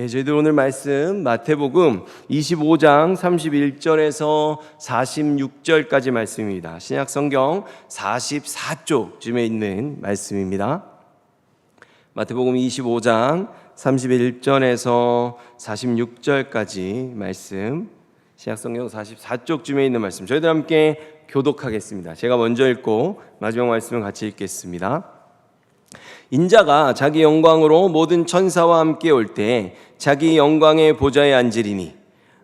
저희들 오늘 말씀 마태복음 25장 31절에서 46절까지 말씀입니다. 신약성경 44쪽쯤에 있는 말씀입니다. 마태복음 25장 31절에서 46절까지 말씀, 신약성경 44쪽쯤에 있는 말씀, 저희들 함께 교독하겠습니다. 제가 먼저 읽고 마지막 말씀을 같이 읽겠습니다. 인자가 자기 영광으로 모든 천사와 함께 올 때 자기 영광의 보좌에 앉으리니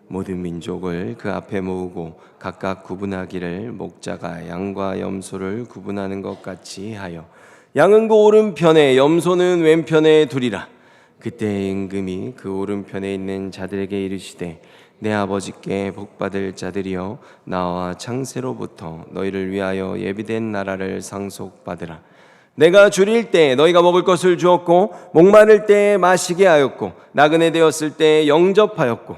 모든 민족을 그 앞에 모으고 각각 구분하기를 목자가 양과 염소를 구분하는 것 같이 하여 양은 그 오른편에 염소는 왼편에 두리라. 그때 임금이 그 오른편에 있는 자들에게 이르시되 내 아버지께 복받을 자들이여 나와 창세로부터 너희를 위하여 예비된 나라를 상속받으라. 내가 줄일 때 너희가 먹을 것을 주었고 목마를 때 마시게 하였고 나그네 되었을 때 영접하였고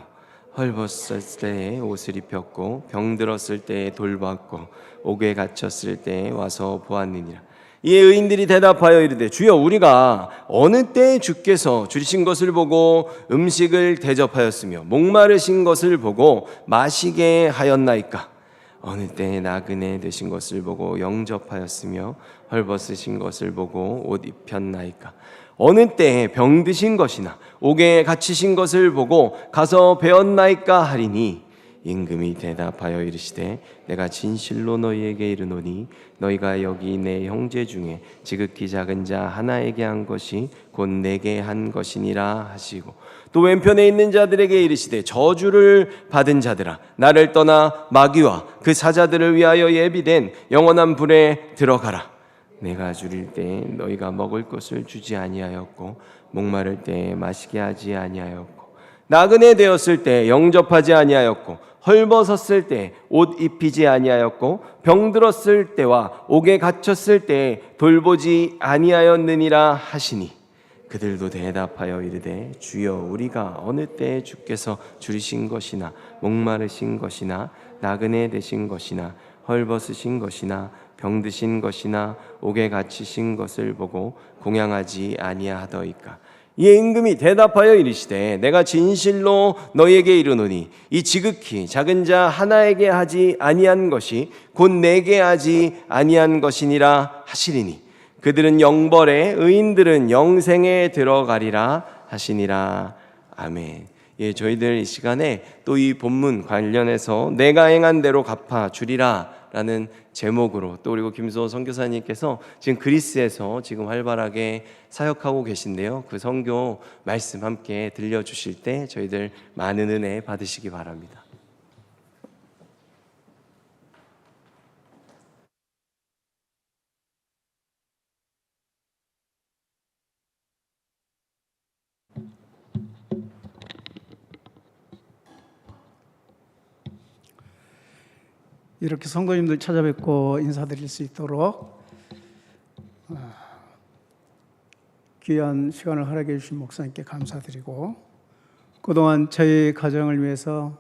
헐벗을 때 옷을 입혔고 병들었을 때 돌봤고 옥에 갇혔을 때 와서 보았느니라. 이에 의인들이 대답하여 이르되 주여 우리가 어느 때 주께서 줄이신 것을 보고 음식을 대접하였으며 목마르신 것을 보고 마시게 하였나이까? 어느 때 나그네 되신 것을 보고 영접하였으며 헐벗으신 것을 보고 옷 입혔나이까? 어느 때 병드신 것이나 옥에 갇히신 것을 보고 가서 배웠나이까 하리니 임금이 대답하여 이르시되 내가 진실로 너희에게 이르노니 너희가 여기 내 형제 중에 지극히 작은 자 하나에게 한 것이 곧 내게 한 것이니라 하시고 또 왼편에 있는 자들에게 이르시되 저주를 받은 자들아 나를 떠나 마귀와 그 사자들을 위하여 예비된 영원한 불에 들어가라. 내가 줄일 때 너희가 먹을 것을 주지 아니하였고 목마를 때 마시게 하지 아니하였고 나그네 되었을 때 영접하지 아니하였고 헐벗었을 때 옷 입히지 아니하였고 병들었을 때와 옥에 갇혔을 때 돌보지 아니하였느니라 하시니 그들도 대답하여 이르되 주여 우리가 어느 때 주께서 줄이신 것이나 목마르신 것이나 나그네 되신 것이나 헐벗으신 것이나 병드신 것이나 옥에 갇히신 것을 보고 공양하지 아니하더이까? 이에 임금이 대답하여 이르시되 내가 진실로 너희에게 이르노니 이 지극히 작은 자 하나에게 하지 아니한 것이 곧 내게 하지 아니한 것이니라 하시리니 그들은 영벌에 의인들은 영생에 들어가리라 하시니라. 아멘. 저희들 이 시간에 또 이 본문 관련해서 내가 행한 대로 갚아 주리라 라는 제목으로 또 그리고 김수호 선교사님께서 지금 그리스에서 지금 활발하게 사역하고 계신데요. 그 선교 말씀 함께 들려주실 때 저희들 많은 은혜 받으시기 바랍니다. 이렇게 성도님들 찾아뵙고 인사드릴 수 있도록 귀한 시간을 허락해 주신 목사님께 감사드리고 그동안 저희 가정을 위해서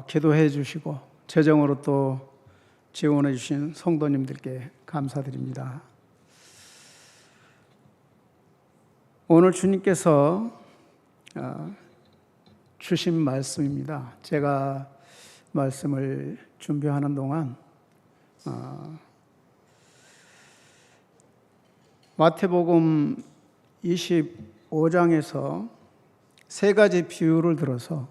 기도해 주시고 재정으로 또 지원해 주신 성도님들께 감사드립니다. 오늘 주님께서 주신 말씀입니다. 제가 말씀을 준비하는 동안 마태복음 25장에서 세 가지 비유를 들어서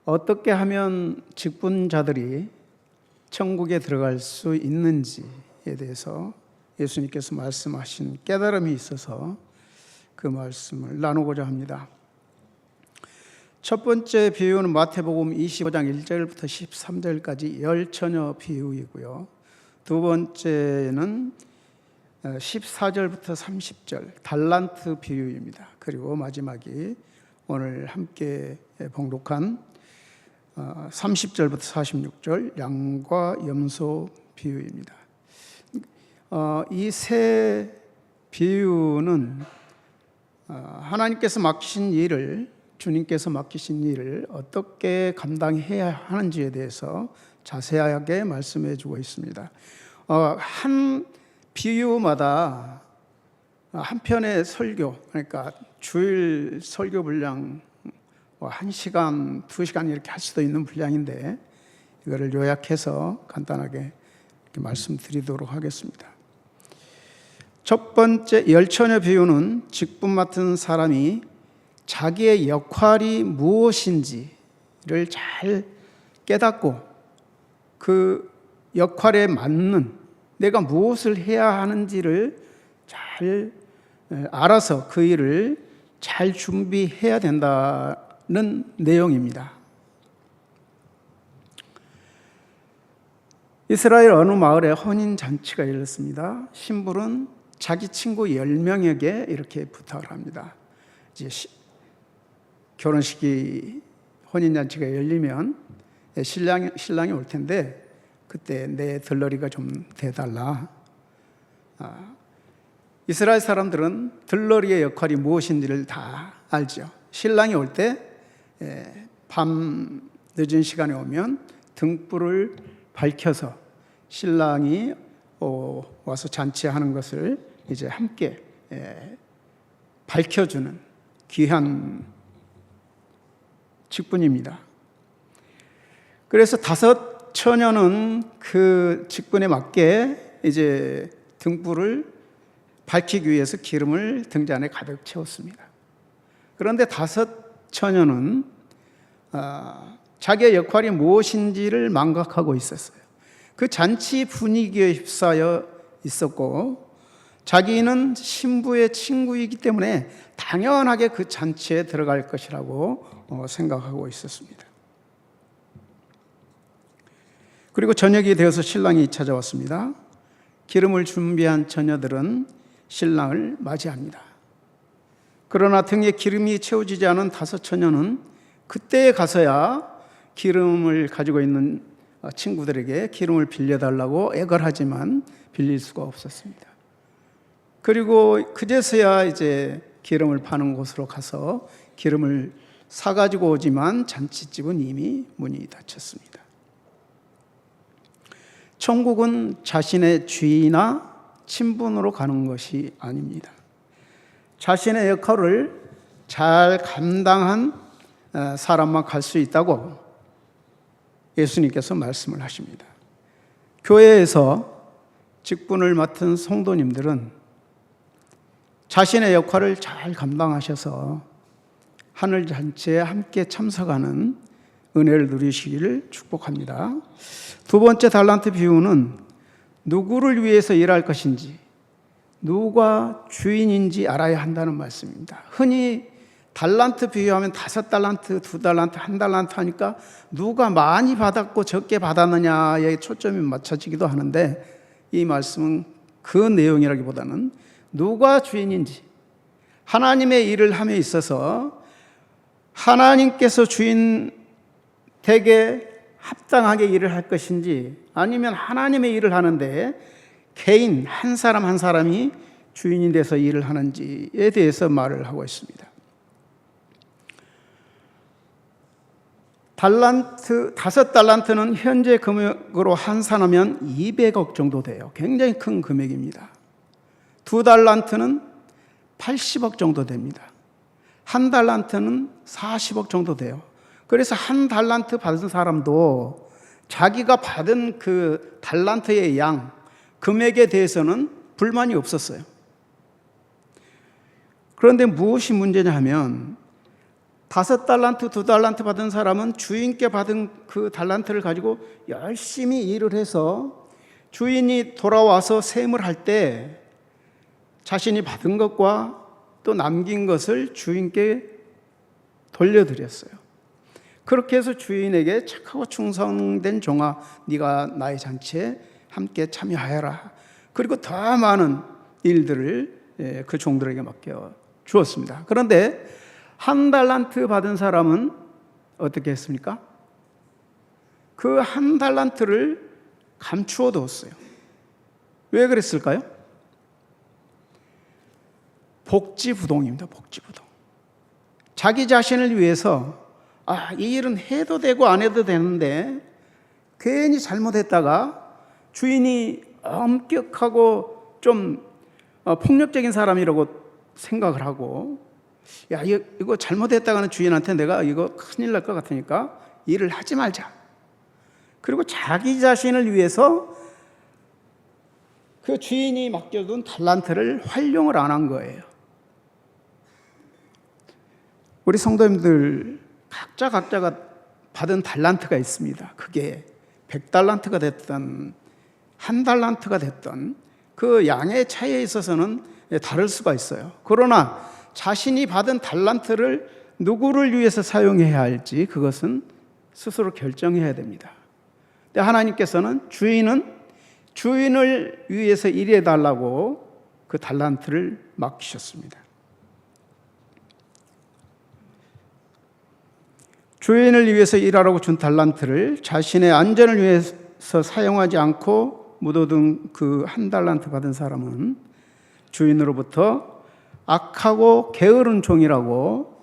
어떻게 하면 직분자들이 천국에 들어갈 수 있는지에 대해서 예수님께서 말씀하신 깨달음이 있어서 그 말씀을 나누고자 합니다. 첫 번째 비유는 마태복음 25장 1절부터 13절까지 열처녀 비유이고요. 두 번째는 14절부터 30절 달란트 비유입니다. 그리고 마지막이 오늘 함께 봉독한 30절부터 46절 양과 염소 비유입니다. 이 세 비유는 하나님께서 맡기신 일을 주님께서 맡기신 일을 어떻게 감당해야 하는지에 대해서 자세하게 말씀해 주고 있습니다. 한 비유마다 한 편의 설교, 그러니까 주일 설교 분량 1시간, 2시간 이렇게 할 수도 있는 분량인데 이거를 요약해서 간단하게 이렇게 말씀드리도록 하겠습니다. 첫 번째, 열처녀 비유는 직분 맡은 사람이 자기의 역할이 무엇인지를 잘 깨닫고 그 역할에 맞는 내가 무엇을 해야 하는지를 잘 알아서 그 일을 잘 준비해야 된다는 내용입니다. 이스라엘 어느 마을에 혼인잔치가 열렸습니다. 신부는 자기 친구 10명에게 이렇게 부탁을 합니다. 이제 결혼식이 혼인잔치가 열리면 신랑이 올 텐데 그때 내 들러리가 좀 돼달라. 이스라엘 사람들은 들러리의 역할이 무엇인지를 다 알죠. 신랑이 올 때 밤 늦은 시간에 오면 등불을 밝혀서 신랑이 와서 잔치하는 것을 이제 함께 밝혀주는 귀한 직분입니다. 그래서 5 처녀는 그 직분에 맞게 이제 등불을 밝히기 위해서 기름을 등잔에 가득 채웠습니다. 그런데 5 처녀는 자기의 역할이 무엇인지를 망각하고 있었어요. 그 잔치 분위기에 휩싸여 있었고 자기는 신부의 친구이기 때문에 당연하게 그 잔치에 들어갈 것이라고 생각하고 있었습니다. 그리고 저녁이 되어서 신랑이 찾아왔습니다. 기름을 준비한 처녀들은 신랑을 맞이합니다. 그러나 등에 기름이 채워지지 않은 5 처녀는 그때에 가서야 기름을 가지고 있는 친구들에게 기름을 빌려달라고 애걸하지만 빌릴 수가 없었습니다. 그리고 그제서야 이제 기름을 파는 곳으로 가서 기름을 사가지고 오지만 잔치집은 이미 문이 닫혔습니다. 천국은 자신의 주인이나 친분으로 가는 것이 아닙니다. 자신의 역할을 잘 감당한 사람만 갈 수 있다고 예수님께서 말씀을 하십니다. 교회에서 직분을 맡은 성도님들은 자신의 역할을 잘 감당하셔서 하늘 잔치에 함께 참석하는 은혜를 누리시기를 축복합니다. 2번째 달란트 비유는 누구를 위해서 일할 것인지 누가 주인인지 알아야 한다는 말씀입니다. 흔히 달란트 비유하면 5달란트, 2달란트, 1달란트 하니까 누가 많이 받았고 적게 받았느냐에 초점이 맞춰지기도 하는데 이 말씀은 그 내용이라기보다는 누가 주인인지 하나님의 일을 함에 있어서 하나님께서 주인 되게 합당하게 일을 할 것인지 아니면 하나님의 일을 하는데 개인 한 사람 한 사람이 주인이 돼서 일을 하는지에 대해서 말을 하고 있습니다. 달란트, 5달란트는 현재 금액으로 환산하면 200억 정도 돼요. 굉장히 큰 금액입니다. 2달란트는 80억 정도 됩니다. 1달란트는 40억 정도 돼요. 그래서 1달란트 받은 사람도 자기가 받은 그 달란트의 양, 금액에 대해서는 불만이 없었어요. 그런데 무엇이 문제냐 하면 5달란트, 2달란트 받은 사람은 주인께 받은 그 달란트를 가지고 열심히 일을 해서 주인이 돌아와서 세무를 할 때 자신이 받은 것과 또 남긴 것을 주인께 돌려드렸어요. 그렇게 해서 주인에게 착하고 충성된 종아, 네가 나의 잔치에 함께 참여하여라. 그리고 더 많은 일들을 그 종들에게 맡겨 주었습니다. 그런데 1달란트 받은 사람은 어떻게 했습니까? 그 1달란트를 감추어 두었어요. 왜 그랬을까요? 복지부동입니다. 복지부동. 자기 자신을 위해서 이 일은 해도 되고 안 해도 되는데 괜히 잘못했다가 주인이 엄격하고 좀 폭력적인 사람이라고 생각을 하고, 야, 이거 잘못했다가는 주인한테 내가 이거 큰일 날 것 같으니까 일을 하지 말자. 그리고 자기 자신을 위해서 그 주인이 맡겨둔 달란트를 활용을 안 한 거예요. 우리 성도님들 각자가 받은 달란트가 있습니다. 그게 100달란트가 됐든 1달란트가 됐든 그 양의 차이에 있어서는 다를 수가 있어요. 그러나 자신이 받은 달란트를 누구를 위해서 사용해야 할지 그것은 스스로 결정해야 됩니다. 근데 하나님께서는 주인을 위해서 일해 달라고 그 달란트를 맡기셨습니다. 주인을 위해서 일하라고 준 달란트를 자신의 안전을 위해서 사용하지 않고 묻어둔 그 1달란트 받은 사람은 주인으로부터 악하고 게으른 종이라고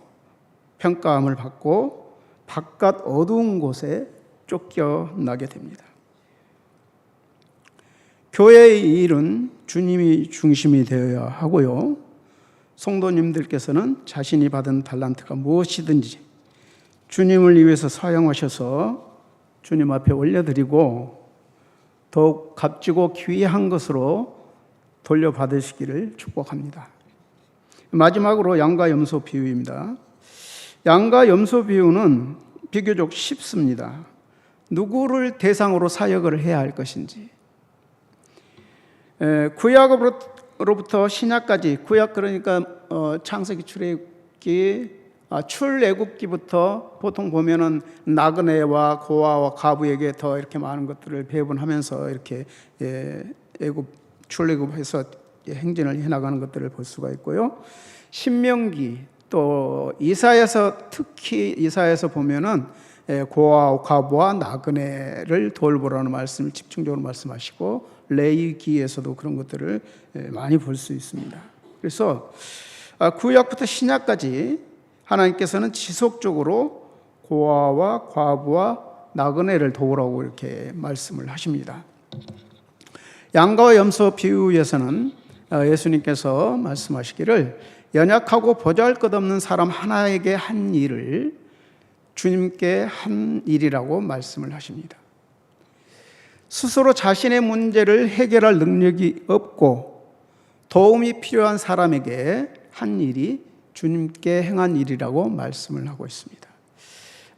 평가함을 받고 바깥 어두운 곳에 쫓겨나게 됩니다. 교회의 일은 주님이 중심이 되어야 하고요. 성도님들께서는 자신이 받은 달란트가 무엇이든지 주님을 위해서 사용하셔서 주님 앞에 올려드리고 더욱 값지고 귀한 것으로 돌려받으시기를 축복합니다. 마지막으로 양과 염소 비유입니다. 양과 염소 비유는 비교적 쉽습니다. 누구를 대상으로 사역을 해야 할 것인지. 구약으로부터 신약까지, 구약 그러니까 창세기, 출애굽기, 출애굽기부터 보통 보면은 나그네와 고아와 과부에게 더 이렇게 많은 것들을 배분하면서 이렇게 출애굽해서 행진을 해나가는 것들을 볼 수가 있고요. 신명기 또 이사야서, 특히 이사야서 보면은 고아와 과부와 나그네를 돌보라는 말씀을 집중적으로 말씀하시고, 레위기에서도 그런 것들을 많이 볼 수 있습니다. 그래서 구약부터 신약까지 하나님께서는 지속적으로 고아와 과부와 나그네를 도우라고 이렇게 말씀을 하십니다. 양과 염소 비유에서는 예수님께서 말씀하시기를 연약하고 보잘것없는 사람 하나에게 한 일을 주님께 한 일이라고 말씀을 하십니다. 스스로 자신의 문제를 해결할 능력이 없고 도움이 필요한 사람에게 한 일이 주님께 행한 일이라고 말씀을 하고 있습니다.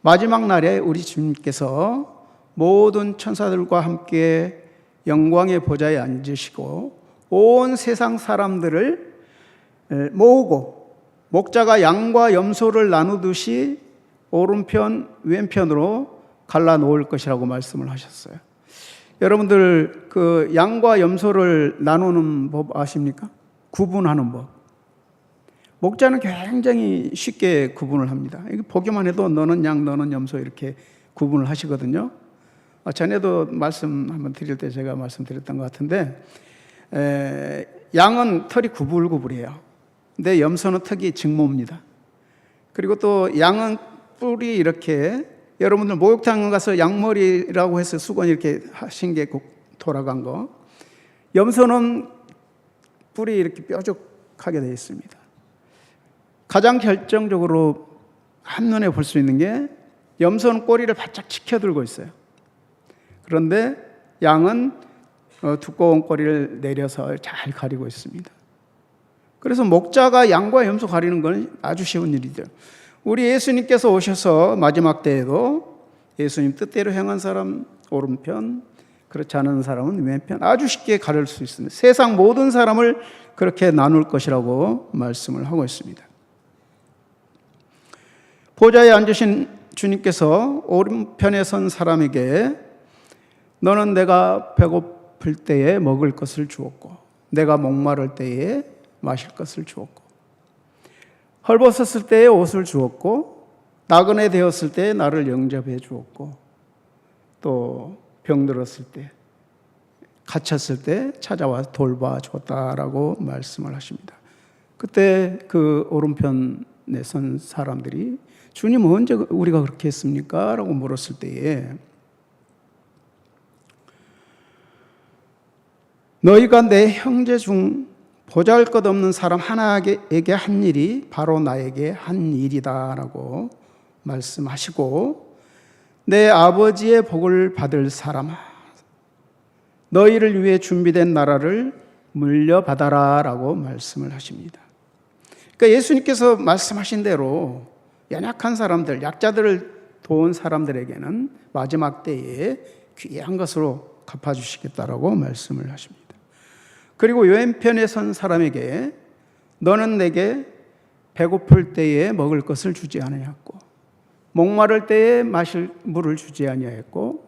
마지막 날에 우리 주님께서 모든 천사들과 함께 영광의 보좌에 앉으시고 온 세상 사람들을 모으고 목자가 양과 염소를 나누듯이 오른편 왼편으로 갈라놓을 것이라고 말씀을 하셨어요. 여러분들 그 양과 염소를 나누는 법 아십니까? 구분하는 법. 목자는 굉장히 쉽게 구분을 합니다. 보기만 해도 너는 양, 너는 염소 이렇게 구분을 하시거든요. 전에도 말씀 한번 드릴 때 제가 말씀드렸던 것 같은데, 양은 털이 구불구불해요. 근데 염소는 턱이 직모입니다. 그리고 또 양은 뿔이 이렇게, 여러분들 목욕탕 가서 양머리라고 해서 수건 이렇게 하신 게 돌아간 거, 염소는 뿔이 이렇게 뾰족하게 되어 있습니다. 가장 결정적으로 한눈에 볼 수 있는 게 염소는 꼬리를 바짝 치켜들고 있어요. 그런데 양은 두꺼운 꼬리를 내려서 잘 가리고 있습니다. 그래서 목자가 양과 염소 가리는 건 아주 쉬운 일이죠. 우리 예수님께서 오셔서 마지막 때에도 예수님 뜻대로 행한 사람 오른편, 그렇지 않은 사람은 왼편, 아주 쉽게 가릴 수 있습니다. 세상 모든 사람을 그렇게 나눌 것이라고 말씀을 하고 있습니다. 보좌에 앉으신 주님께서 오른편에 선 사람에게 너는 내가 배고플 때에 먹을 것을 주었고 내가 목마를 때에 마실 것을 주었고 헐벗었을 때에 옷을 주었고 나그네 되었을 때에 나를 영접해 주었고 또 병들었을 때 갇혔을 때 찾아와 돌봐 줬다라고 말씀을 하십니다. 그때 그 오른편에 선 사람들이 주님 언제 우리가 그렇게 했습니까? 라고 물었을 때에 너희가 내 형제 중 보잘것없는 사람 하나에게 한 일이 바로 나에게 한 일이다라고 말씀하시고, 내 아버지의 복을 받을 사람아, 너희를 위해 준비된 나라를 물려받아라라고 말씀을 하십니다. 그러니까 예수님께서 말씀하신 대로 연약한 사람들, 약자들을 도운 사람들에게는 마지막 때에 귀한 것으로 갚아주시겠다라고 말씀을 하십니다. 그리고 왼편에 선 사람에게 너는 내게 배고플 때에 먹을 것을 주지 아니하였고 목마를 때에 마실 물을 주지 아니하였고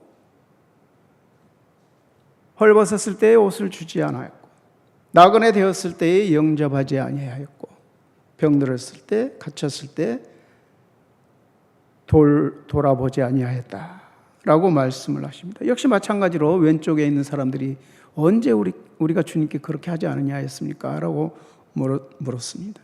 헐벗었을 때에 옷을 주지 아니하였고 나그네 되었을 때에 영접하지 아니하였고 병들었을 때 갇혔을 때 돌아보지 아니하였다라고 말씀을 하십니다. 역시 마찬가지로 왼쪽에 있는 사람들이 언제 우리가 주님께 그렇게 하지 않으냐 했습니까? 라고 물었습니다.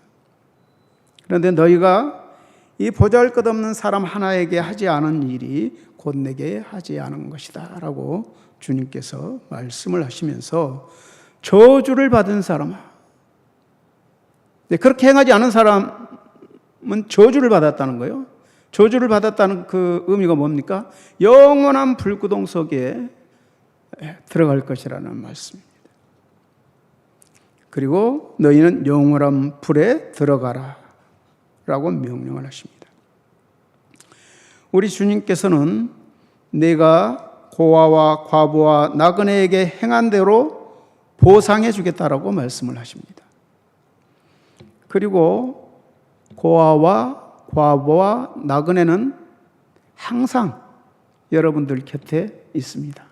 그런데 너희가 이 보잘것없는 사람 하나에게 하지 않은 일이 곧 내게 하지 않은 것이다 라고 주님께서 말씀을 하시면서 저주를 받은 사람아, 그렇게 행하지 않은 사람은 저주를 받았다는 거예요. 저주를 받았다는 그 의미가 뭡니까? 영원한 불구동 속에 들어갈 것이라는 말씀입니다. 그리고 너희는 영원한 불에 들어가라 라고 명령을 하십니다. 우리 주님께서는 내가 고아와 과부와 나그네에게 행한 대로 보상해 주겠다라고 말씀을 하십니다. 그리고 고아와 과부와 나그네는 항상 여러분들 곁에 있습니다.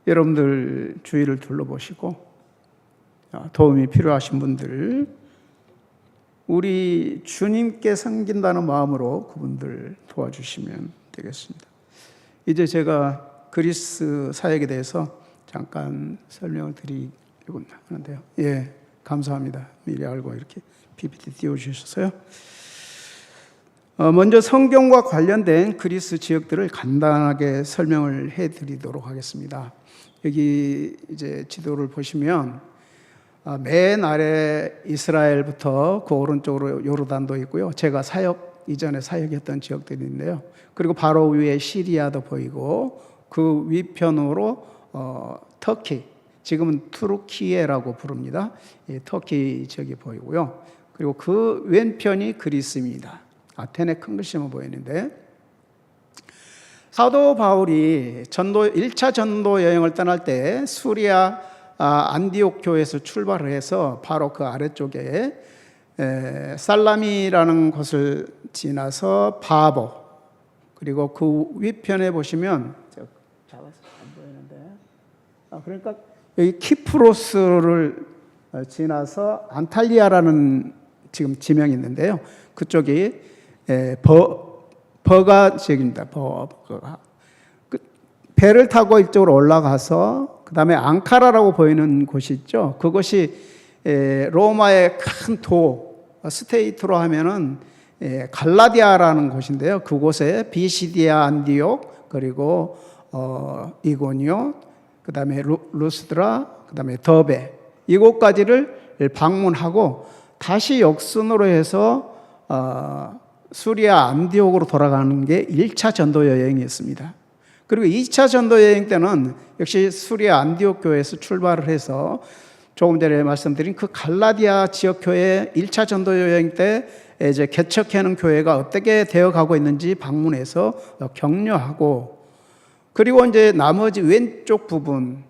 여러분들 주위를 둘러보시고 도움이 필요하신 분들, 우리 주님께 섬긴다는 마음으로 그분들 도와주시면 되겠습니다. 이제 제가 그리스 사역에 대해서 잠깐 설명을 드리려고 하는데요. 예, 감사합니다. 미리 알고 이렇게 PPT 띄워주셔서요. 먼저 성경과 관련된 그리스 지역들을 간단하게 설명을 해드리도록 하겠습니다. 여기 이제 지도를 보시면 맨 아래 이스라엘부터 그 오른쪽으로 요르단도 있고요. 제가 이전에 사역했던 지역들이 있는데요. 그리고 바로 위에 시리아도 보이고 그 위편으로 터키, 지금은 투르키예라고 부릅니다. 터키 지역이 보이고요. 그리고 그 왼편이 그리스입니다. 아테네 큰 글씨만 보이는데, 사도 바울이 1차 전도 여행을 떠날 때 수리아 안디옥 교회에서 출발을 해서 바로 그 아래쪽에 살라미라는 곳을 지나서 바보, 그리고 그 위편에 보시면 잡아서 안 보이는데, 그러니까 여기 키프로스를 지나서 안탈리아라는 지금 지명이 있는데요. 그쪽이 버가 지역입니다. 버가. 배를 타고 이쪽으로 올라가서 그 다음에 앙카라라고 보이는 곳이 있죠. 그것이 로마의 큰 스테이트로 하면은 갈라디아라는 곳인데요. 그곳에 비시디아 안디옥, 그리고 이고니오, 그 다음에 루스드라, 그 다음에 더베, 이곳까지를 방문하고 다시 역순으로 해서 수리아 안디옥으로 돌아가는 게 1차 전도 여행이었습니다. 그리고 2차 전도 여행 때는 역시 수리아 안디옥 교회에서 출발을 해서 조금 전에 말씀드린 그 갈라디아 지역 교회 1차 전도 여행 때 이제 개척하는 교회가 어떻게 되어가고 있는지 방문해서 격려하고, 그리고 이제 나머지 왼쪽 부분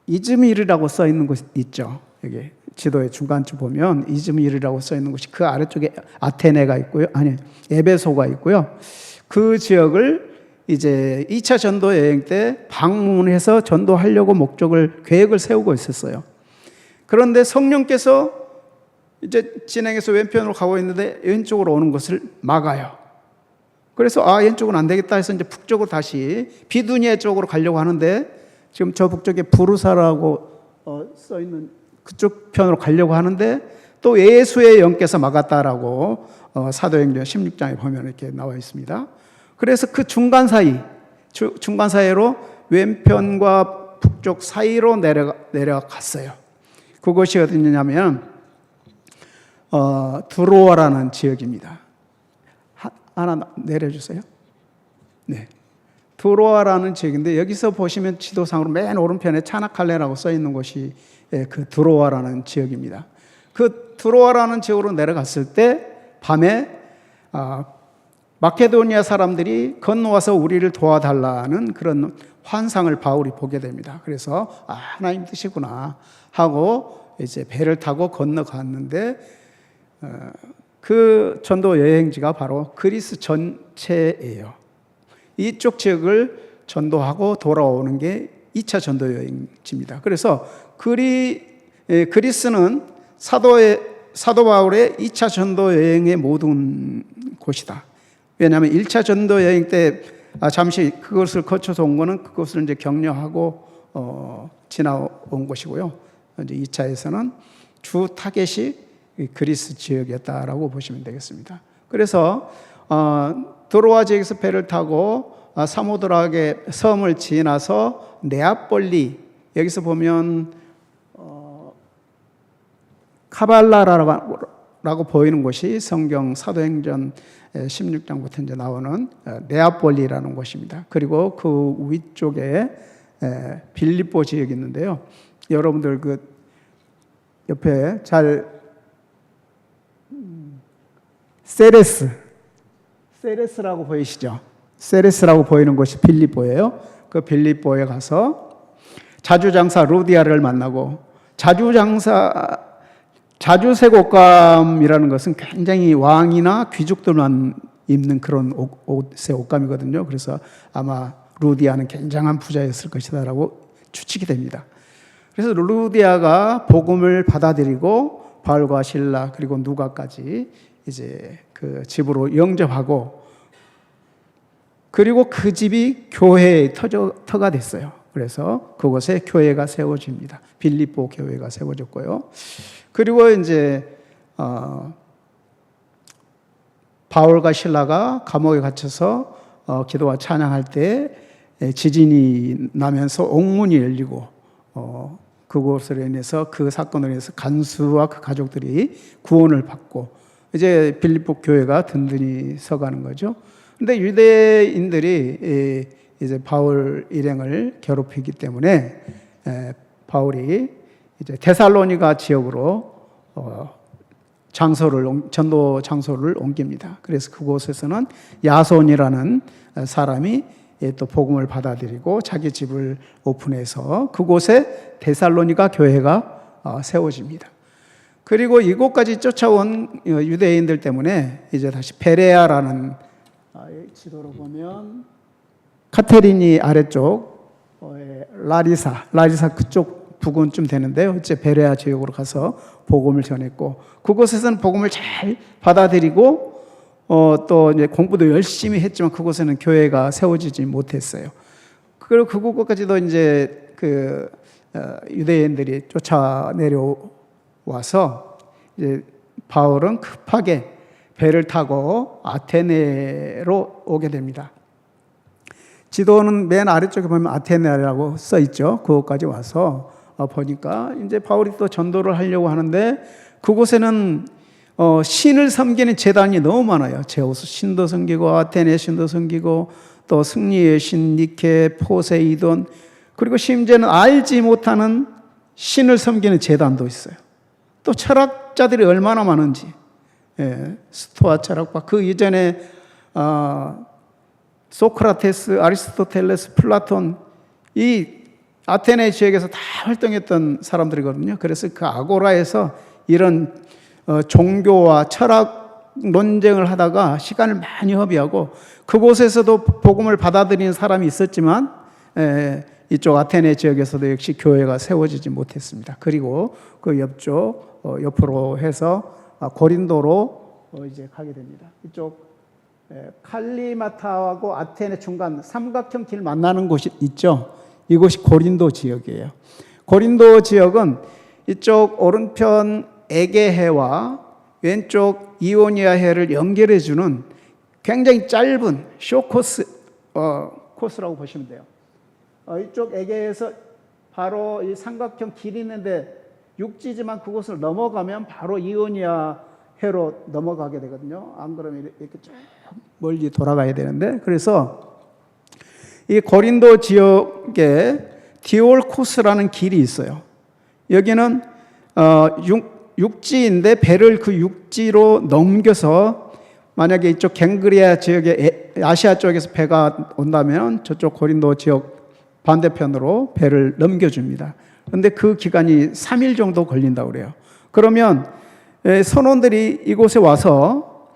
이즈미르라고 써 있는 곳 있죠. 여기 지도의 중간쯤 보면 이즈미르라고 써 있는 곳이 그 아래쪽에 아테네가 있고요. 아니, 에베소가 있고요. 그 지역을 이제 2차 전도 여행 때 방문해서 전도하려고 계획을 세우고 있었어요. 그런데 성령께서 이제 진행해서 왼편으로 가고 있는데 왼쪽으로 오는 것을 막아요. 그래서 왼쪽은 안 되겠다 해서 이제 북쪽으로 다시 비두니아 쪽으로 가려고 하는데, 지금 저 북쪽에 부르사라고 써 있는 그쪽 편으로 가려고 하는데 또 예수의 영께서 막았다라고 사도행전 16장에 보면 이렇게 나와 있습니다. 그래서 그 중간 사이로 왼편과 북쪽 사이로 내려갔어요. 그곳이 어디냐면 드로아라는 지역입니다. 하나 내려주세요. 네, 드로아라는 지역인데 여기서 보시면 지도상으로 맨 오른편에 차나칼레라고 써 있는 곳이 그 드로아라는 지역입니다. 그 드로아라는 지역으로 내려갔을 때 밤에 마케도니아 사람들이 건너와서 우리를 도와달라는 그런 환상을 바울이 보게 됩니다. 그래서 하나님 뜻이구나 하고 이제 배를 타고 건너갔는데 그 전도 여행지가 바로 그리스 전체예요. 이쪽 지역을 전도하고 돌아오는 게 2차 전도 여행지입니다. 그래서 그리스는 사도 바울의 2차 전도 여행의 모든 곳이다. 왜냐하면 1차 전도 여행 때 잠시 그것을 거쳐서 온 거는 그것을 이제 격려하고 지나온 것이고요. 이제 2차에서는 주 타겟이 그리스 지역이었다라고 보시면 되겠습니다. 그래서 드로아 지역에서 배를 타고 사모드락의 섬을 지나서 네아폴리, 여기서 보면 카발라라고 보이는 곳이 성경 사도행전 16장부터 이제 나오는 네아폴리라는 곳입니다. 그리고 그 위쪽에 빌립보 지역이 있는데요. 여러분들 그 옆에 잘 세레스라고 보이시죠? 세레스라고 보이는 곳이 빌립보예요. 그 빌립보에 가서 자주장사 루디아를 만나고, 자주색 옷감이라는 것은 굉장히 왕이나 귀족들만 입는 그런 옷의 옷감이거든요. 그래서 아마 루디아는 굉장한 부자였을 것이다라고 추측이 됩니다. 그래서 루디아가 복음을 받아들이고 바울과 실라 그리고 누가까지 이제 그 집으로 영접하고, 그리고 그 집이 교회의 터가 됐어요. 그래서 그곳에 교회가 세워집니다. 빌립보 교회가 세워졌고요. 그리고 이제 바울과 실라가 감옥에 갇혀서 기도와 찬양할 때 지진이 나면서 옥문이 열리고 그것으로 인해서, 그 사건으로 인해서 간수와 그 가족들이 구원을 받고 이제 빌립보 교회가 든든히 서가는 거죠. 그런데 유대인들이 이제 바울 일행을 괴롭히기 때문에 바울이 이제 데살로니가 지역으로 전도 장소를 옮깁니다. 그래서 그곳에서는 야손이라는 사람이 또 복음을 받아들이고 자기 집을 오픈해서 그곳에 데살로니가 교회가 세워집니다. 그리고 이곳까지 쫓아온 유대인들 때문에 이제 다시 베레아라는, 지도로 보면 카테리니 아래쪽 라리사 그쪽 부근쯤 되는데요. 이제 베레아 지역으로 가서 복음을 전했고, 그곳에서는 복음을 잘 받아들이고 또 이제 공부도 열심히 했지만 그곳에는 교회가 세워지지 못했어요. 그리고 그곳까지도 이제 그 유대인들이 쫓아 내려와서 이제 바울은 급하게 배를 타고 아테네로 오게 됩니다. 지도는 맨 아래쪽에 보면 아테네라고 써 있죠. 그곳까지 와서 보니까 이제 바울이 또 전도를 하려고 하는데, 그곳에는 신을 섬기는 제단이 너무 많아요. 제우스 신도 섬기고 아테네 신도 섬기고 또 승리의 신 니케, 포세이돈, 그리고 심지어는 알지 못하는 신을 섬기는 제단도 있어요. 또 철학자들이 얼마나 많은지, 스토아 철학과 그 이전에 소크라테스, 아리스토텔레스, 플라톤, 이 아테네 지역에서 다 활동했던 사람들이거든요. 그래서 그 아고라에서 이런 종교와 철학 논쟁을 하다가 시간을 많이 허비하고, 그곳에서도 복음을 받아들이는 사람이 있었지만 이쪽 아테네 지역에서도 역시 교회가 세워지지 못했습니다. 그리고 그 옆으로 해서 고린도로 이제 가게 됩니다. 이쪽 칼리마타하고 아테네 중간 삼각형 길 만나는 곳이 있죠. 이곳이 고린도 지역이에요. 고린도 지역은 이쪽 오른편 에게해와 왼쪽 이오니아해를 연결해주는 굉장히 짧은 쇼코스 코스라고 보시면 돼요. 이쪽 에게에서 바로 이 삼각형 길이 있는데 육지지만 그곳을 넘어가면 바로 이오니아 해로 넘어가게 되거든요. 안 그러면 이렇게 쭉 멀리 돌아가야 되는데, 그래서 이 고린도 지역에 디올코스라는 길이 있어요. 여기는 육지인데 배를 그 육지로 넘겨서 만약에 이쪽 갱그리아 지역에 아시아 쪽에서 배가 온다면 저쪽 고린도 지역 반대편으로 배를 넘겨줍니다. 그런데 그 기간이 3일 정도 걸린다고 그래요. 그러면 선원들이 이곳에 와서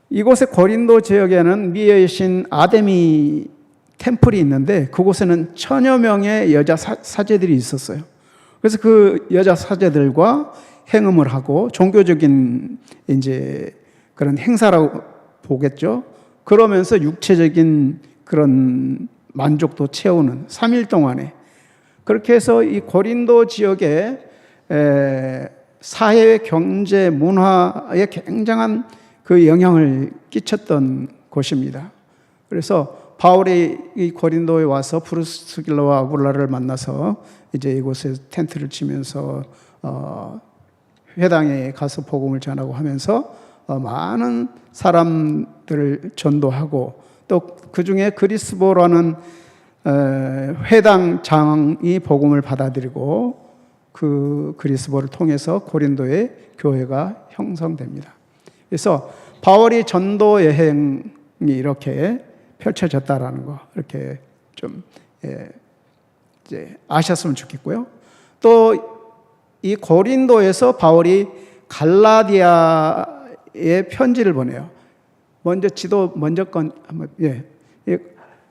이곳에 고린도 지역에는 미의 신 아데미 템플이 있는데 그곳에는 1000여 명의 여자 사제들이 있었어요. 그래서 그 여자 사제들과 행음을 하고 종교적인 이제 그런 행사라고 보겠죠. 그러면서 육체적인 그런 만족도 채우는 3일 동안에, 그렇게 해서 이 고린도 지역에 사회, 경제, 문화에 굉장한 그 영향을 끼쳤던 곳입니다. 그래서 바울이 이 고린도에 와서 브루스길라와 아굴라를 만나서 이제 이곳에 텐트를 치면서 회당에 가서 복음을 전하고 하면서 많은 사람들을 전도하고, 또 그 중에 그리스보라는 회당장이 복음을 받아들이고 그 그리스보를 통해서 고린도의 교회가 형성됩니다. 그래서 바울이 전도 여행이 이렇게 펼쳐졌다라는 거, 이렇게 좀 이제 아셨으면 좋겠고요. 또 이 고린도에서 바울이 갈라디아에 편지를 보내요. 먼저 지도 먼저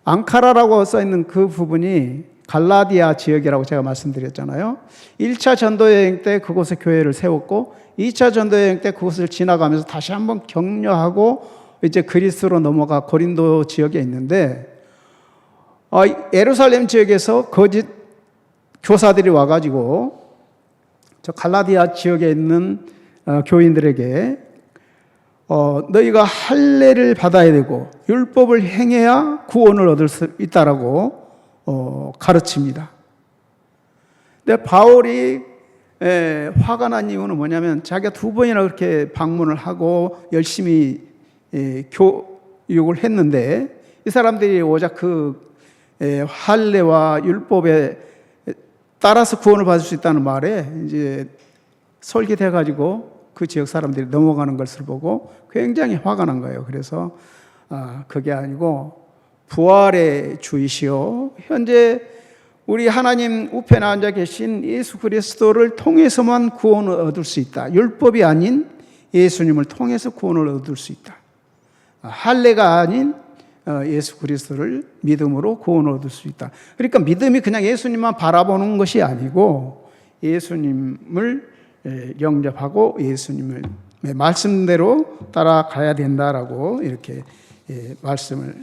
앙카라라고 써 있는 그 부분이 갈라디아 지역이라고 제가 말씀드렸잖아요. 1차 전도 여행 때 그곳에 교회를 세웠고 2차 전도 여행 때 그곳을 지나가면서 다시 한번 격려하고 이제 그리스로 넘어가 고린도 지역에 있는데, 예루살렘 지역에서 거짓 교사들이 와가지고 저 갈라디아 지역에 있는 교인들에게 너희가 할례를 받아야 되고 율법을 행해야 구원을 얻을 수 있다라고 가르칩니다. 근데 바울이 화가 난 이유는 뭐냐면 자기가 2번이나 그렇게 방문을 하고 열심히 교육을 했는데 이 사람들이 오직 그 할례와 율법에 따라서 구원을 받을 수 있다는 말에 이제 설계돼 가지고 그 지역 사람들이 넘어가는 것을 보고 굉장히 화가 난 거예요. 그래서 그게 아니고 부활의 주이시오, 현재 우리 하나님 우편에 앉아 계신 예수 그리스도를 통해서만 구원을 얻을 수 있다. 율법이 아닌 예수님을 통해서 구원을 얻을 수 있다. 할례가 아닌 예수 그리스도를 믿음으로 구원을 얻을 수 있다. 그러니까 믿음이 그냥 예수님만 바라보는 것이 아니고 예수님을 영접하고 예수님을 말씀대로 따라가야 된다라고 이렇게 말씀을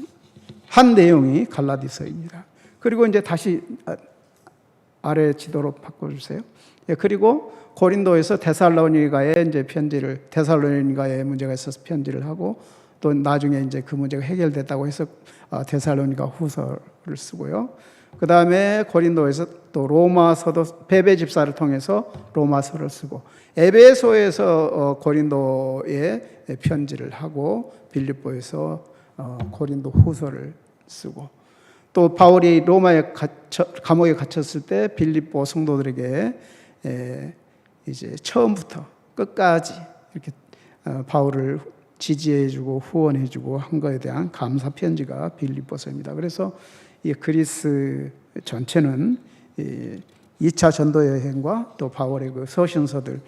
한 내용이 갈라디아서입니다. 그리고 이제 다시 아래 지도로 바꿔주세요. 그리고 고린도에서 데살로니가에 이제 데살로니가에 문제가 있어서 편지를 하고, 또 나중에 이제 그 문제가 해결됐다고 해서 데살로니가 후서를 쓰고요. 그 다음에 고린도에서 또 로마서도 베베 집사를 통해서 로마서를 쓰고, 에베소에서 고린도에 편지를 하고, 빌립보에서 고린도 후서를 쓰고, 또 바울이 로마에 감옥에 갇혔을 때 빌립보 성도들에게 이제 처음부터 끝까지 이렇게 바울을 지지해주고 후원해주고 한 거에 대한 감사 편지가 빌립보서입니다. 그래서 이 그리스 전체는 2차 전도 여행과 또 바울의 그 서신서들의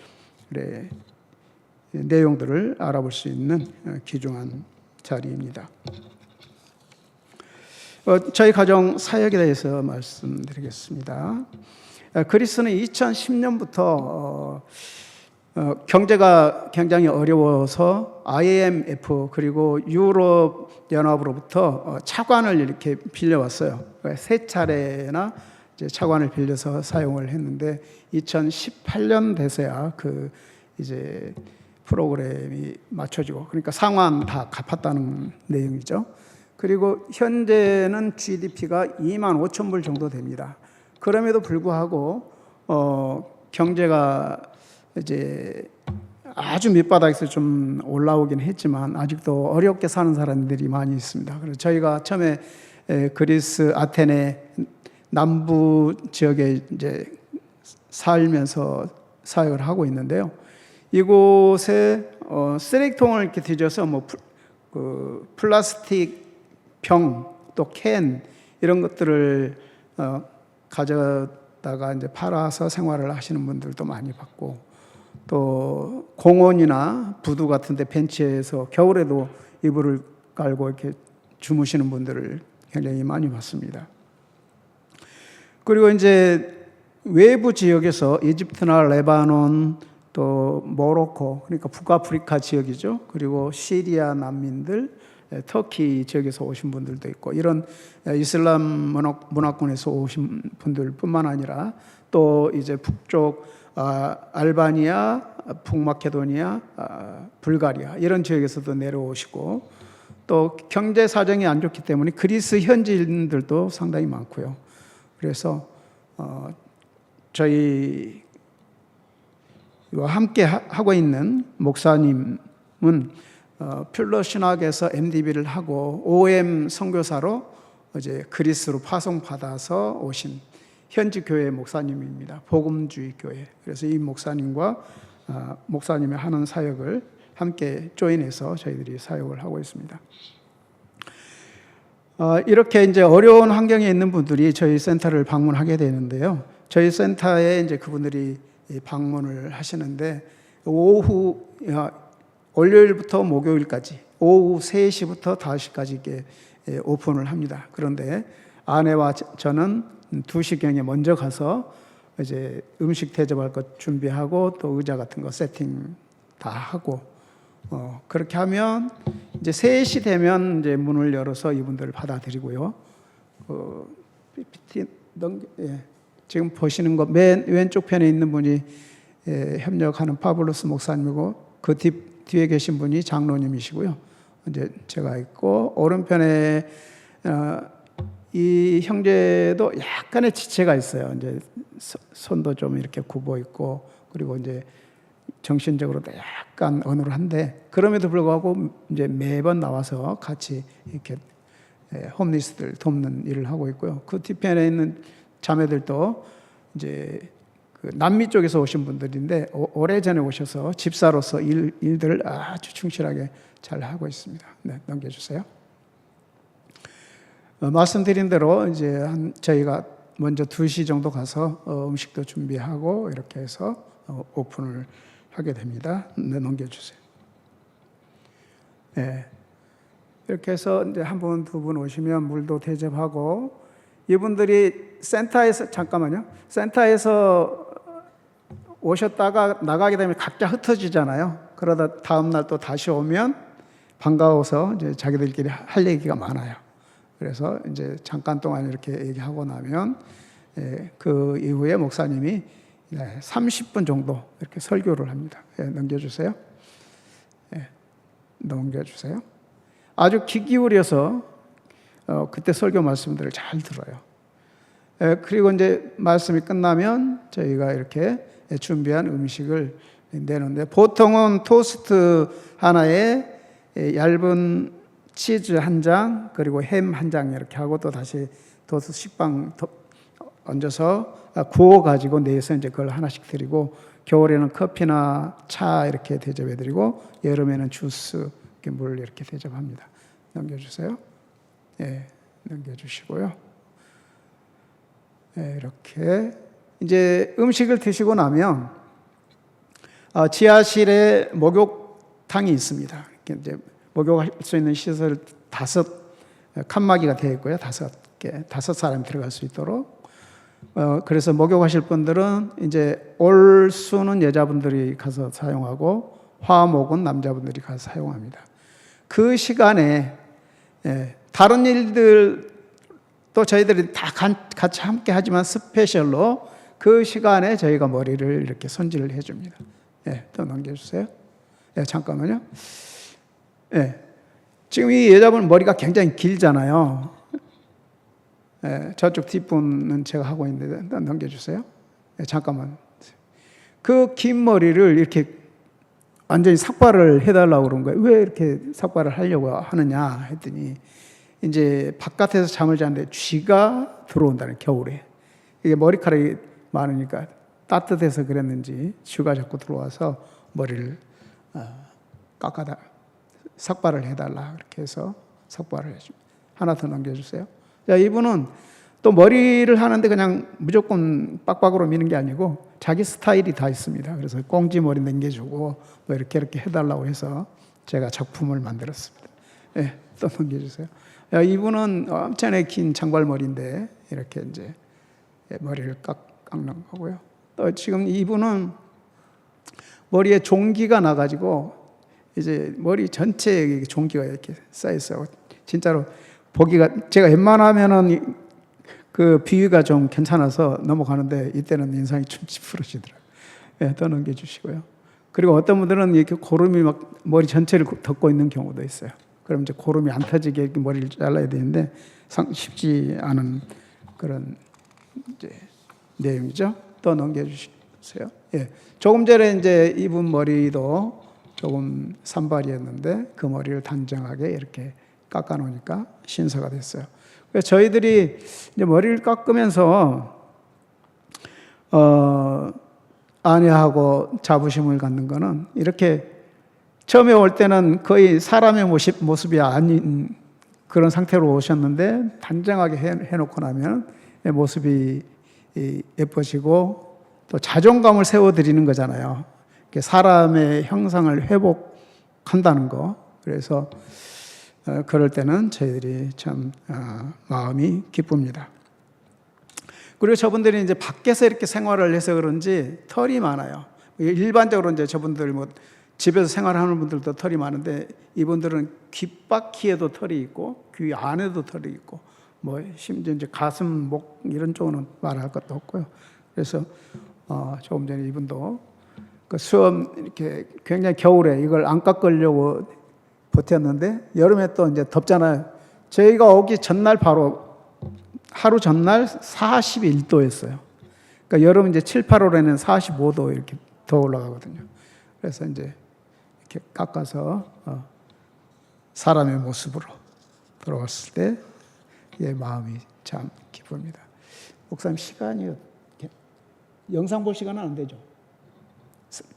내용들을 알아볼 수 있는 귀중한 자리입니다. 저희 가정 사역에 대해서 말씀드리겠습니다. 그리스는 2010년부터 경제가 굉장히 어려워서 IMF 그리고 유럽 연합으로부터 차관을 이렇게 빌려왔어요. 3차례나 이제 차관을 빌려서 사용을 했는데 2018년 돼서야 그 이제 프로그램이 맞춰지고, 그러니까 상환 다 갚았다는 내용이죠. 그리고 현재는 GDP가 2만 5천 불 정도 됩니다. 그럼에도 불구하고 경제가 이제 아주 밑바닥에서 좀 올라오긴 했지만 아직도 어렵게 사는 사람들이 많이 있습니다. 그래서 저희가 처음에 그리스 아테네 남부 지역에 이제 살면서 사역을 하고 있는데요. 이곳에 쓰레기통을 이렇게 뒤져서 플라스틱 병, 또 캔 이런 것들을 가져다가 이제 팔아서 생활을 하시는 분들도 많이 봤고, 또 공원이나 부두 같은데 벤치에서 겨울에도 이불을 깔고 이렇게 주무시는 분들을 굉장히 많이 봤습니다. 그리고 이제 외부 지역에서 이집트나 레바논, 또 모로코, 그러니까 북아프리카 지역이죠. 그리고 시리아 난민들, 터키 지역에서 오신 분들도 있고, 이런 이슬람 문화권에서 오신 분들뿐만 아니라 또 이제 북쪽 알바니아, 북마케도니아, 불가리아 이런 지역에서도 내려오시고, 또 경제 사정이 안 좋기 때문에 그리스 현지인들도 상당히 많고요. 그래서 저희와 함께 하고 있는 목사님은 퓰러 신학에서 MDB를 하고 OM 선교사로 이제 그리스로 파송받아서 오신 현지 교회 목사님입니다. 복음주의 교회. 그래서 이 목사님과 목사님이 하는 사역을 함께 조인해서 저희들이 사역을 하고 있습니다. 이렇게 이제 어려운 환경에 있는 분들이 저희 센터를 방문하게 되는데요. 저희 센터에 이제 그분들이 방문을 하시는데, 오후 월요일부터 목요일까지 오후 3시부터 5시까지 이렇게 오픈을 합니다. 그런데 아내와 저는 2시경에 먼저 가서 이제 음식 대접할 것 준비하고 또 의자 같은 거 세팅 다 하고, 그렇게 하면 이제 3시 되면 이제 문을 열어서 이분들을 받아들이고요. 지금 보시는 거 맨 왼쪽 편에 있는 분이 협력하는 파블로스 목사님이고, 그 뒤에 계신 분이 장로님이시고요. 이제 제가 있고, 오른편에 이 형제도 약간의 지체가 있어요. 이제 손도 좀 이렇게 굽어 있고, 그리고 이제 정신적으로도 약간 어눌한데, 그럼에도 불구하고 이제 매번 나와서 같이 이렇게 홈리스들 돕는 일을 하고 있고요. 그 뒤편에 있는 자매들도 이제 그 남미 쪽에서 오신 분들인데 오래전에 오셔서 집사로서 일들을 아주 충실하게 잘 하고 있습니다. 네, 넘겨주세요. 말씀드린 대로 이제 저희가 먼저 2시 정도 가서 음식도 준비하고 이렇게 해서 오픈을 하게 됩니다. 네, 넘겨주세요. 네. 이렇게 해서 이제 한 분, 두 분 오시면 물도 대접하고, 이분들이 센터에서, 잠깐만요. 센터에서 오셨다가 나가게 되면 각자 흩어지잖아요. 그러다 다음날 또 다시 오면 반가워서 이제 자기들끼리 할 얘기가 많아요. 그래서 이제 잠깐 동안 이렇게 얘기하고 나면 그 이후에 목사님이 30분 정도 이렇게 설교를 합니다. 넘겨주세요. 넘겨주세요. 아주 귀 기울여서 그때 설교 말씀들을 잘 들어요. 그리고 이제 말씀이 끝나면 저희가 이렇게 준비한 음식을 내는데, 보통은 토스트 하나에 얇은 치즈 한 장, 그리고 햄 한 장 이렇게 하고, 또 다시 토스트 식빵 얹어서 구워가지고 내서 이제 그걸 하나씩 드리고, 겨울에는 커피나 차 이렇게 대접해드리고, 여름에는 주스, 이렇게 물 이렇게 대접합니다. 넘겨주세요. 예, 넘겨주시고요. 예, 이렇게 이제 음식을 드시고 나면 지하실에 목욕탕이 있습니다. 이제 목욕할 수 있는 시설 5 칸막이가 되어 있고요. 5개, 5사람이 들어갈 수 있도록. 그래서 목욕하실 분들은 이제 올 수는 여자분들이 가서 사용하고, 화목은 남자분들이 가서 사용합니다. 그 시간에 다른 일들 또 저희들이 다 같이 함께 하지만 스페셜로 그 시간에 저희가 머리를 이렇게 손질을 해줍니다. 또 넘겨주세요. 잠깐만요. 지금 이 여자분 머리가 굉장히 길잖아요. 저쪽 뒷분은 제가 하고 있는데 넘겨주세요. 잠깐만. 그 긴 머리를 이렇게 완전히 삭발을 해달라고 그런 거예요. 왜 이렇게 삭발을 하려고 하느냐 했더니 이제 바깥에서 잠을 자는데 쥐가 들어온다는, 겨울에. 이게 머리카락이 많으니까 따뜻해서 그랬는지 쥐가 자꾸 들어와서 머리를 깎아다 삭발을 해달라, 그렇게 해서 삭발을 해줍니다. 하나 더 넘겨주세요. 자, 이분은 또 머리를 하는데 그냥 무조건 빡빡으로 미는 게 아니고 자기 스타일이 다 있습니다. 그래서 꽁지 머리 넘겨주고 뭐 이렇게 해달라고 해서 제가 작품을 만들었습니다. 또 넘겨주세요. 야, 이분은 엄청나게 긴 장발머리인데 이렇게 이제 머리를 깎는 거고요. 또 지금 이분은 머리에 종기가 나가지고 이제 머리 전체에 종기가 이렇게 쌓여 있어요. 진짜로 보기가, 제가 웬만하면은 그 비위가 좀 괜찮아서 넘어가는데 이때는 인상이 좀 찌푸러지더라고요. 더 넘겨주시고요. 그리고 어떤 분들은 이렇게 고름이 막 머리 전체를 덮고 있는 경우도 있어요. 그럼 이제 고름이 안 터지게 이렇게 머리를 잘라야 되는데 쉽지 않은 그런 이제 내용이죠. 더 넘겨주세요. 조금 전에 이제 이분 머리도 조금 산발이었는데 그 머리를 단정하게 이렇게 깎아 놓으니까 신사가 됐어요. 그래서 저희들이 이제 머리를 깎으면서 안해하고 자부심을 갖는 거는, 이렇게 처음에 올 때는 거의 사람의 모습이 아닌 그런 상태로 오셨는데 단정하게 해놓고 나면 모습이 예뻐지고 또 자존감을 세워드리는 거잖아요. 사람의 형상을 회복한다는 거. 그래서 그럴 때는 저희들이 참 마음이 기쁩니다. 그리고 저분들이 이제 밖에서 이렇게 생활을 해서 그런지 털이 많아요. 일반적으로 이제 저분들 뭐 집에서 생활하는 분들도 털이 많은데 이분들은 귓바퀴에도 털이 있고 귀 안에도 털이 있고 뭐 심지어 이제 가슴, 목 이런 쪽은 말할 것도 없고요. 그래서 조금 전에 이분도 그 수염 이렇게 굉장히 겨울에 이걸 안 깎으려고 버텼는데 여름에 또 이제 덥잖아요. 저희가 오기 전날 바로 하루 전날 41도였어요. 그러니까 여름 이제 7, 8월에는 45도 이렇게 더 올라가거든요. 그래서 이제 이렇게 깎아서 사람의 모습으로 돌아왔을 때 예, 마음이 참 기쁩니다. 목사님 시간이 영상 볼 시간은 안 되죠?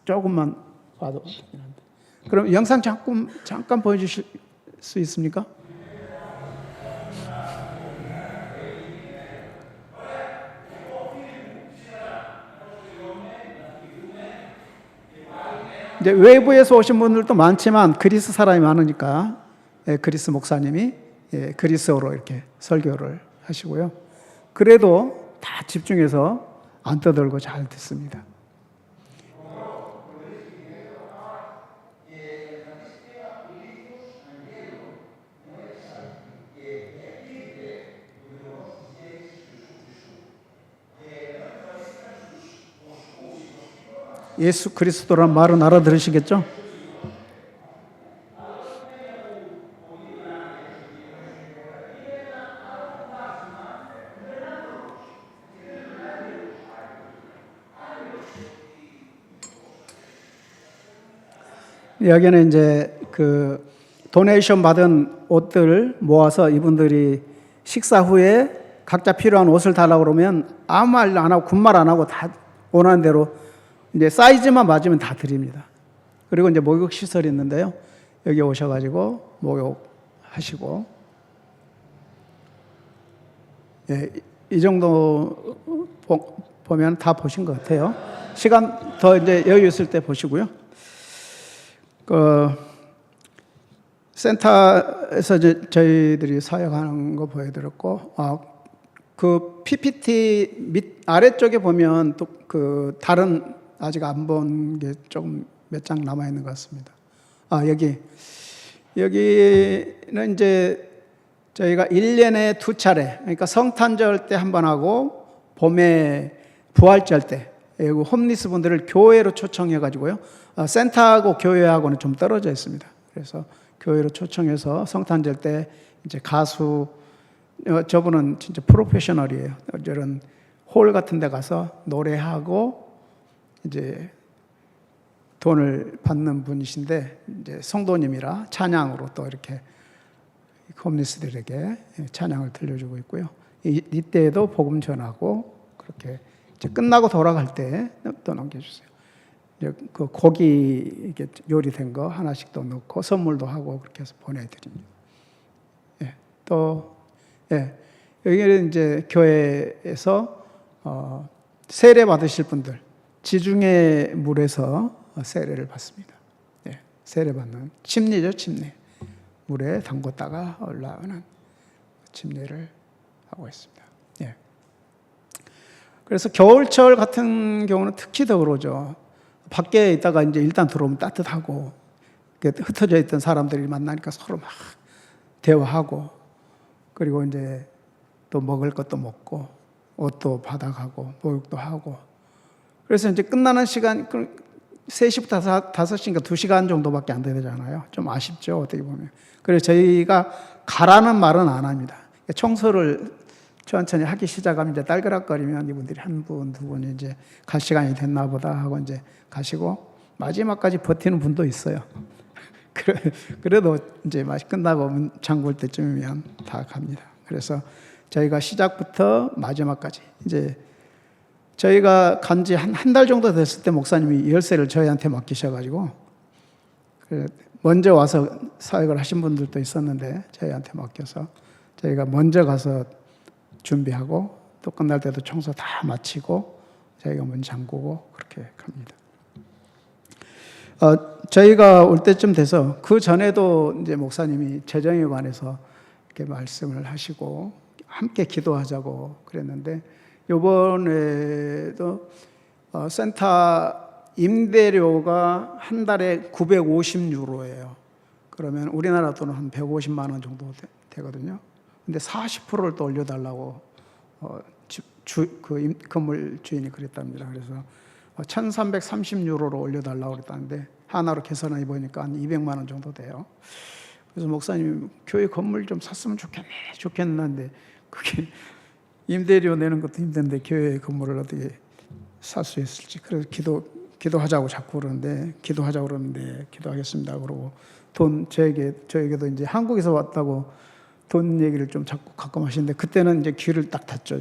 조금만 봐도 되긴 한데. 그럼 영상 잠깐 보여주실 수 있습니까? 이제 외부에서 오신 분들도 많지만 그리스 사람이 많으니까 그리스 목사님이 그리스어로 이렇게 설교를 하시고요. 그래도 다 집중해서 안 떠들고 잘 듣습니다. 예수 그리스도란 말은 알아들으시겠죠? 여기는 이제 그 도네이션 받은 옷들 모아서 이분들이 식사 후에 각자 필요한 옷을 달라고 그러면 아무 말 안 하고 군말 안 하고 다 원하는 대로 이제 사이즈만 맞으면 다 드립니다. 그리고 이제 목욕 시설이 있는데요. 여기 오셔가지고 목욕하시고, 예, 이 정도 보면 다 보신 것 같아요. 시간 더 이제 여유 있을 때 보시고요. 그 센터에서 이제 저희들이 사역하는 거 보여드렸고, 그 PPT 밑 아래쪽에 보면 또 그 다른 아직 안 본 게 조금 몇 장 남아 있는 것 같습니다. 여기는 이제 저희가 1년에 2차례, 그러니까 성탄절 때 한 번 하고 봄에 부활절 때, 홈리스 분들을 교회로 초청해 가지고요. 센터하고 교회하고는 좀 떨어져 있습니다. 그래서 교회로 초청해서 성탄절 때 이제 가수 저분은 진짜 프로페셔널이에요. 저런 홀 같은 데 가서 노래하고 이제 돈을 받는 분이신데 이제 성도님이라 찬양으로 또 이렇게 홈리스들에게 찬양을 들려주고 있고요. 이때에도 복음 전하고 그렇게 이제 끝나고 돌아갈 때 또 남겨주세요. 그 고기 이렇게 요리된 거 하나씩 또 넣고 선물도 하고 그렇게 해서 보내드립니다. 예, 또 여기는 이제 교회에서 세례 받으실 분들 지중해 물에서 세례를 받습니다. 예, 세례 받는 침례죠, 침례. 물에 담궜다가 올라오는 침례를 하고 있습니다. 예. 그래서 겨울철 같은 경우는 특히 더 그러죠. 밖에 있다가 이제 일단 들어오면 따뜻하고 흩어져 있던 사람들이 만나니까 서로 막 대화하고 그리고 이제 또 먹을 것도 먹고 옷도 받아가고 목욕도 하고 그래서 이제 끝나는 시간 3시부터 5시인가 2시간 정도밖에 안 되잖아요. 좀 아쉽죠, 어떻게 보면. 그래서 저희가 가라는 말은 안 합니다. 청소를 천천히 하기 시작하면 이제 딸그락거리면 이분들이 한 분, 두 분이 이제 갈 시간이 됐나 보다 하고 이제 가시고 마지막까지 버티는 분도 있어요. 그래도 이제 맛이 끝나고 장볼 때쯤이면 다 갑니다. 그래서 저희가 시작부터 마지막까지 이제 저희가 간지 한 달 정도 됐을 때 목사님이 열쇠를 저희한테 맡기셔가지고 먼저 와서 사역을 하신 분들도 있었는데 저희한테 맡겨서 저희가 먼저 가서 준비하고 또 끝날 때도 청소 다 마치고 저희가 문 잠그고 그렇게 갑니다. 저희가 올 때쯤 돼서 그 전에도 이제 목사님이 재정에 관해서 이렇게 말씀을 하시고 함께 기도하자고 그랬는데 이번에도 센터 임대료가 한 달에 950유로예요. 그러면 우리나라 돈은 한 150만 원 정도 되거든요. 근데 40%를 또 올려달라고 그 건물 주인이 그랬답니다. 그래서 1,330유로로 올려달라고 그랬다는데 하나로 계산해 보니까 한 200만 원 정도 돼요. 그래서 목사님이 교회 건물 좀 샀으면 좋겠는데 그게 임대료 내는 것도 힘든데 교회 건물을 어떻게 살 수 있을지 그래서 기도하자고 자꾸 그러는데 기도하겠습니다 그러고 돈 저에게도 이제 한국에서 왔다고 돈 얘기를 좀 자꾸 가끔 하시는데 그때는 이제 귀를 딱 닫죠.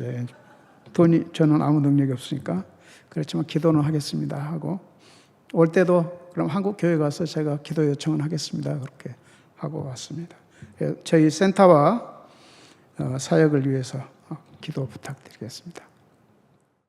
저는 아무 능력이 없으니까 그렇지만 기도는 하겠습니다 하고 올 때도 그럼 한국 교회 가서 제가 기도 요청은 하겠습니다 그렇게 하고 왔습니다. 저희 센터와 사역을 위해서 기도 부탁드리겠습니다.